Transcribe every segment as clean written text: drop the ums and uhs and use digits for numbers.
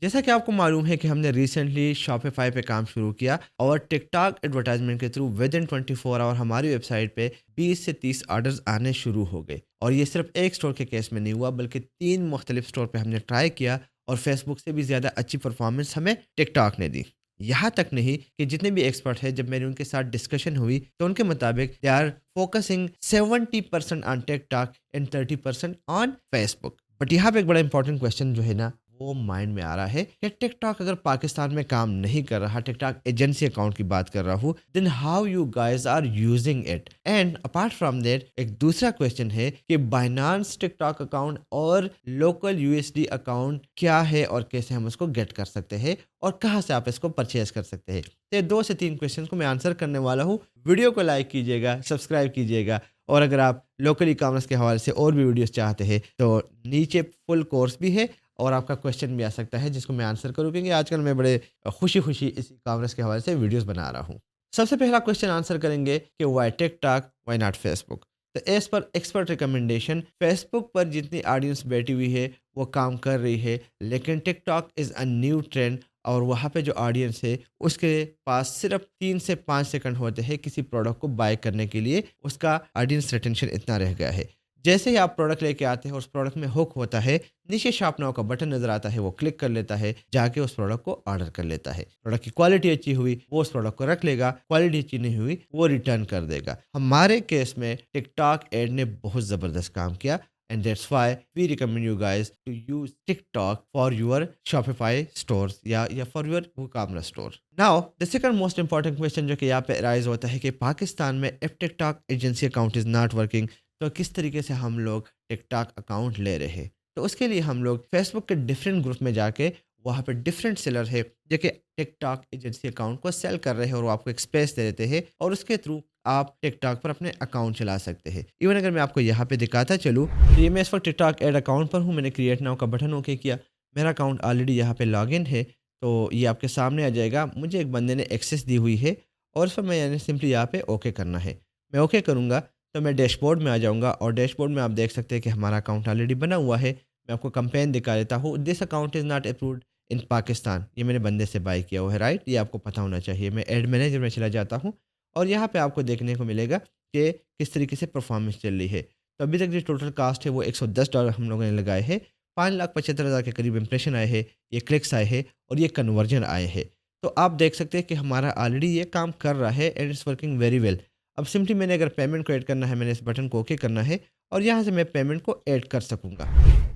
جیسا کہ آپ کو معلوم ہے کہ ہم نے ریسنٹلی شاپیفائی پہ کام شروع کیا اور ٹک ٹاک ایڈورٹائزمنٹ کے تھرو ود ان 24 آور ہماری ویب سائٹ پہ 20 سے 30 آرڈرز آنے شروع ہو گئے. اور یہ صرف ایک سٹور کے کیس میں نہیں ہوا بلکہ 3 مختلف سٹور پہ ہم نے ٹرائی کیا اور فیس بک سے بھی زیادہ اچھی پرفارمنس ہمیں ٹک ٹاک نے دی. یہاں تک نہیں کہ جتنے بھی ایکسپرٹ ہیں جب میری ان کے ساتھ ڈسکشن ہوئی تو ان کے مطابق they are focusing 70% on TikTok and 30% on Facebook. But یہاں پہ ایک بڑا امپورٹنٹ کوشچن جو ہے نا وہ مائنڈ میں آ رہا ہے کہ ٹک ٹاک اگر پاکستان میں کام نہیں کر رہا, ٹک ٹاک ایجنسی اکاؤنٹ کی بات کر رہا ہوں, then how you guys are using it. And apart from that ایک دوسرا کوشچن ہے کہ بائنانس ٹک ٹاک اکاؤنٹ اور local U S D account کیا ہے اور کیسے ہم اس کو گیٹ کر سکتے ہیں اور کہاں سے آپ اس کو پرچیز کر سکتے ہیں. یہ 2 سے 3 کوشچن کو میں آنسر کرنے والا ہوں. ویڈیو کو لائک کیجیے گا, سبسکرائب کیجیے گا, اور اگر آپ لوکل ای کامرس کے حوالے سے اور بھی ویڈیوز چاہتے ہیں تو نیچے فل کورس بھی ہے اور آپ کا کوشچن بھی آ سکتا ہے جس کو میں آنسر کروں, کیونکہ آج کل میں بڑے خوشی اس ای کامرس کے حوالے سے ویڈیوز بنا رہا ہوں. سب سے پہلا کوشچن آنسر کریں گے کہ why TikTok, why not Facebook. تو as per expert recommendation Facebook پر جتنی آڈینس بیٹھی ہوئی ہے وہ کام کر رہی ہے, لیکن TikTok is a new trend اور وہاں پہ جو آڈینس ہے اس کے پاس صرف 3 سے 5 سیکنڈ ہوتے ہیں کسی پروڈکٹ کو بائی کرنے کے لیے. اس کا آڈینس ریٹینشن اتنا رہ گیا ہے. جیسے ہی آپ پروڈکٹ لے کے آتے ہیں اور اس پروڈکٹ میں ہک ہوتا ہے, نیچے شاپ ناؤ کا بٹن نظر آتا ہے, وہ کلک کر لیتا ہے, جا کے اس پروڈکٹ کو آرڈر کر لیتا ہے. پروڈکٹ کی کوالٹی اچھی ہوئی وہ اس پروڈکٹ کو رکھ لے گا, کوالٹی اچھی نہیں ہوئی وہ ریٹرن کر دے گا. ہمارے کیس میں ٹک ٹاک ایڈ نے بہت زبردست کام کیا and that's why we recommend you guys to use TikTok for your Shopify stores یا for your WooCommerce store. Now the second most important question جو کہ یہاں پہ رائز ہوتا ہے کہ پاکستان میں if TikTok agency account is not working تو کس طریقے سے ہم لوگ ٹک ٹاک اکاؤنٹ لے رہے. تو اس کے لیے ہم لوگ فیس بک کے ڈفرینٹ گروپ میں جا کے وہاں پہ ڈفرینٹ سیلر ہے جو کہ ٹک ٹاک ایجنسی اکاؤنٹ کو سیل کر رہے ہیں اور وہ آپ کو ایک اسپیس دے دیتے ہیں اور اس کے تھرو آپ ٹک ٹاک پر اپنے اکاؤنٹ چلا سکتے ہیں. ایون اگر میں آپ کو یہاں پہ دکھاتا چلوں تو یہ میں اس وقت ٹک ٹاک ایڈ اکاؤنٹ پر ہوں, میں نے کریٹ ناؤ کا بٹن اوکے کیا, میرا اکاؤنٹ آلریڈی یہاں پہ لاگ ان ہے تو یہ آپ کے سامنے آ جائے گا. مجھے ایک بندے نے ایکسیس دی ہوئی ہے اور اس پر میں یعنی سمپلی یہاں پہ اوکے کرنا ہے. میں اوکے کروں گا تو میں ڈیش بورڈ میں آ جاؤں گا اور ڈیش بورڈ میں آپ دیکھ سکتے ہیں کہ ہمارا اکاؤنٹ آلریڈی بنا ہوا ہے. میں آپ کو کمپین دکھا دیتا ہوں. This account is not approved in Pakistan. یہ میں نے بندے سے بائی کیا ہوا ہے, رائٹ, یہ آپ کو پتہ ہونا چاہیے. میں ایڈ مینیجر میں چلا جاتا ہوں اور یہاں پہ آپ کو دیکھنے کو ملے گا کہ کس طریقے سے پرفارمنس چل رہی ہے. تو ابھی تک جو ٹوٹل کاسٹ ہے وہ $110 ہم لوگوں نے لگائے ہیں. 5,75,000 کے قریب امپریشن آئے ہیں, یہ کلکس آئے ہیں اور یہ کنورجن آئے ہیں. تو آپ دیکھ سکتے ہیں کہ ہمارا آلریڈی یہ کام کر رہا ہے and it's working very well. اب سمپلی میں نے اگر پیمنٹ کو ایڈ کرنا ہے, میں نے اس بٹن کو اوکے کرنا ہے اور یہاں سے میں پیمنٹ کو ایڈ کر سکوں گا.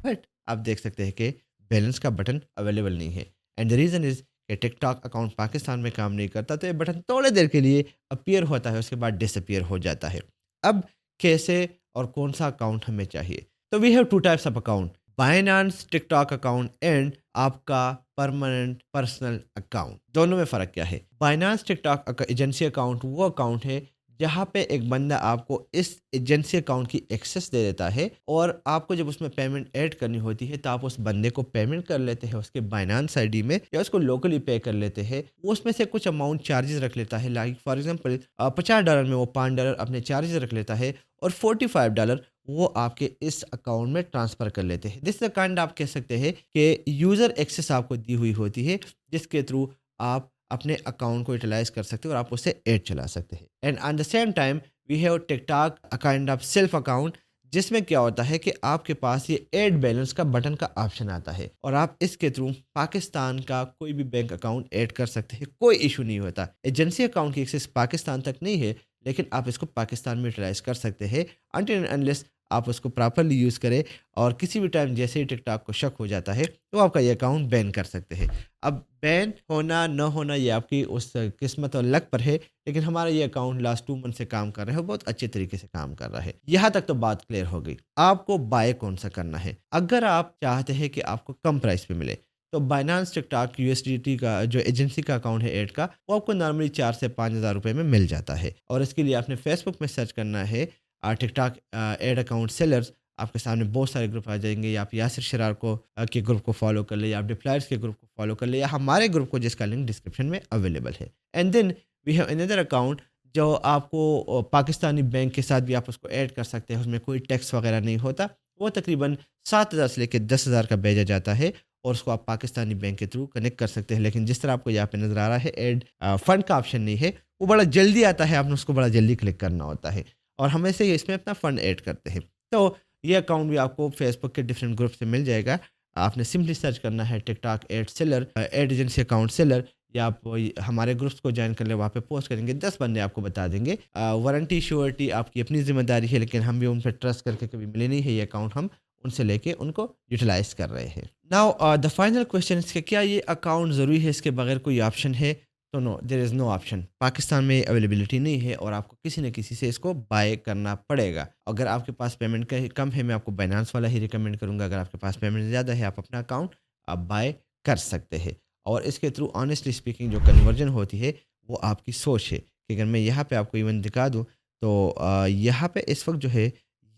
بٹ آپ دیکھ سکتے ہیں کہ بیلنس کا بٹن اویلیبل نہیں ہے اینڈ دا ریزن از کہ ٹک ٹاک اکاؤنٹ پاکستان میں کام نہیں کرتا. تو یہ بٹن تھوڑے دیر کے لیے اپیئر ہوتا ہے, اس کے بعد ڈس اپیئر ہو جاتا ہے. اب کیسے اور کون سا اکاؤنٹ ہمیں چاہیے؟ تو we have 2 types of account, Binance TikTok account and آپ کا پرماننٹ پرسنل اکاؤنٹ. دونوں میں فرق کیا ہے؟ بائنانس ٹک ٹاک ایجنسی اکاؤنٹ وہ اکاؤنٹ ہے جہاں پہ ایک بندہ آپ کو اس ایجنسی اکاؤنٹ کی ایکسیس دے دیتا ہے اور آپ کو جب اس میں پیمنٹ ایڈ کرنی ہوتی ہے تو آپ اس بندے کو پیمنٹ کر لیتے ہیں اس کے بائنانس آئی ڈی میں یا اس کو لوکلی پے کر لیتے ہیں. وہ اس میں سے کچھ اماؤنٹ چارجز رکھ لیتا ہے, لائک فار ایگزامپل $50 میں وہ $5 اپنے چارجز رکھ لیتا ہے اور $45 وہ آپ کے اس اکاؤنٹ میں ٹرانسفر کر لیتے ہیں. دس کائنڈ آپ کہہ سکتے ہیں کہ یوزر ایکسیس آپ کو دی ہوئی ہوتی ہے جس کے تھرو آپ اپنے اکاؤنٹ کو یوٹیلائز کر سکتے ہیں اور آپ اسے ایڈ چلا سکتے ہیں. And on the same time we have TikTok kind of self account, جس میں کیا ہوتا ہے کہ آپ کے پاس یہ ایڈ بیلنس کا بٹن کا آپشن آتا ہے اور آپ اس کے تھرو پاکستان کا کوئی بھی بینک اکاؤنٹ ایڈ کر سکتے ہیں, کوئی ایشو نہیں ہوتا. ایجنسی اکاؤنٹ کی ایکسیس پاکستان تک نہیں ہے لیکن آپ اس کو پاکستان میں یوٹیلائز کر سکتے ہیں انٹل اینڈ انلیس آپ اس کو پراپرلی یوز کریں اور کسی بھی ٹائم جیسے ہی ٹک ٹاک کو شک ہو جاتا ہے تو آپ کا یہ اکاؤنٹ بین کر سکتے ہیں. اب بین ہونا نہ ہونا یہ آپ کی اس قسمت اور لک پر ہے, لیکن ہمارا یہ اکاؤنٹ لاسٹ 2 منتھ سے کام کر رہا ہے, بہت اچھے طریقے سے کام کر رہا ہے. یہاں تک تو بات کلیئر ہو گئی. آپ کو بائی کون سا کرنا ہے؟ اگر آپ چاہتے ہیں کہ آپ کو کم پرائس پہ ملے تو بائنانس ٹک ٹاک USDT کا جو ایجنسی کا اکاؤنٹ ہے ایڈ کا, وہ آپ کو نارملی 4 سے 5 ہزار روپے میں مل جاتا ہے. اور اس کے لیے آپ نے فیس بک میں سرچ کرنا ہے TikTok add account sellers. آپ کے سامنے بہت سارے گروپ آ جائیں گے, یا آپ یاسر شرار کو کے گروپ کو فالو کر لیں, یا آپ ڈپلائرز کے گروپ کو فالو کر لیں, یا ہمارے گروپ کو جس کا لنک ڈسکرپشن میں اویلیبل ہے. اینڈ دین وی ہیو اندر اکاؤنٹ جو آپ کو پاکستانی بینک کے ساتھ بھی آپ اس کو ایڈ کر سکتے ہیں, اس میں کوئی ٹیکس وغیرہ نہیں ہوتا. وہ تقریباً 7,000 سے لے کے 10,000 کا بھیجا جاتا ہے اور اس کو آپ پاکستانی بینک کے تھرو کنیکٹ کر سکتے ہیں. لیکن جس طرح آپ کو یہاں پہ نظر آ رہا ہے ایڈ فنڈ کا آپشن نہیں ہے, وہ بڑا جلدی آتا ہے, آپ نے اس کو بڑا جلدی کلک کرنا ہوتا ہے اور ہم ایسے ہی اس میں اپنا فنڈ ایڈ کرتے ہیں. تو یہ اکاؤنٹ بھی آپ کو فیس بک کے ڈفرینٹ گروپ سے مل جائے گا. آپ نے سمپلی سرچ کرنا ہے TikTok ad seller, ad agency account seller, یا آپ ہمارے گروپس کو جوائن کر لیں, وہاں پہ پوسٹ کریں گے, 10 بندے آپ کو بتا دیں گے. وارنٹی شیورٹی آپ کی اپنی ذمہ داری ہے, لیکن ہم بھی ان پہ ٹرسٹ کر کے کبھی ملے نہیں ہے, یہ اکاؤنٹ ہم ان سے لے کے ان کو یوٹیلائز کر رہے ہیں. ناؤ دا فائنل کویشچن ہے کہ کیا یہ اکاؤنٹ ضروری ہے, اس کے بغیر کوئی آپشن ہے؟ تو نو, دیر از نو آپشن. پاکستان میں اویلیبلٹی نہیں ہے اور آپ کو کسی نہ کسی سے اس کو بائی کرنا پڑے گا. اگر آپ کے پاس پیمنٹ کم ہے, میں آپ کو بائنانس والا ہی ریکمینڈ کروں گا. اگر آپ کے پاس پیمنٹ زیادہ ہے, آپ اپنا اکاؤنٹ آپ بائی کر سکتے ہیں. اور اس کے تھرو آنیسٹلی اسپیکنگ جو کنورژن ہوتی ہے وہ آپ کی سوچ ہے. کہ اگر میں یہاں پہ آپ کو ایون دکھا دوں تو یہاں پہ اس وقت جو ہے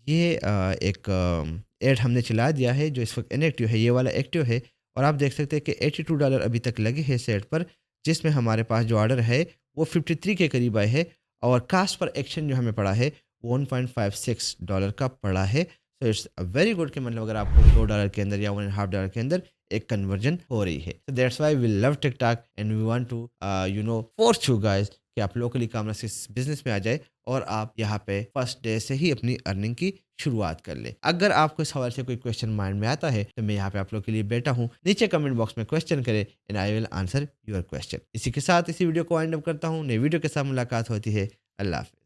یہ ایک ایڈ ہم نے چلا دیا ہے جو اس وقت انیکٹیو ہے, یہ والا ایکٹیو ہے. اور آپ دیکھ سکتے ہیں کہ $82 ابھی تک لگے ہیں اس ایڈ پر, جس میں ہمارے پاس جو آرڈر ہے وہ 53 کے قریب آئے ہے. اور کاسٹ پر ایکشن جو ہمیں پڑا ہے $1.56 کا پڑا ہے. سو اٹس ویری گڈ کہ مطلب اگر آپ کو $2 کے اندر یا $1.5 کے اندر ایک کنورژن ہو رہی ہے. So that's why we love TikTok and we want to force you guys کہ آپ لوکلی کامرس اس بزنس میں آ جائے اور آپ یہاں پہ فرسٹ ڈے سے ہی اپنی ارننگ کی شروعات کر لیں. اگر آپ کو اس حوالے سے کوئی کویشچن مائنڈ میں آتا ہے تو میں یہاں پہ آپ لوگ کے لیے بیٹھا ہوں, نیچے کمنٹ باکس میں کویشچن کریں and I will answer your question. اسی کے ساتھ اسی ویڈیو کو وائنڈ اپ کرتا ہوں, نئی ویڈیو کے ساتھ ملاقات ہوتی ہے. اللہ حافظ.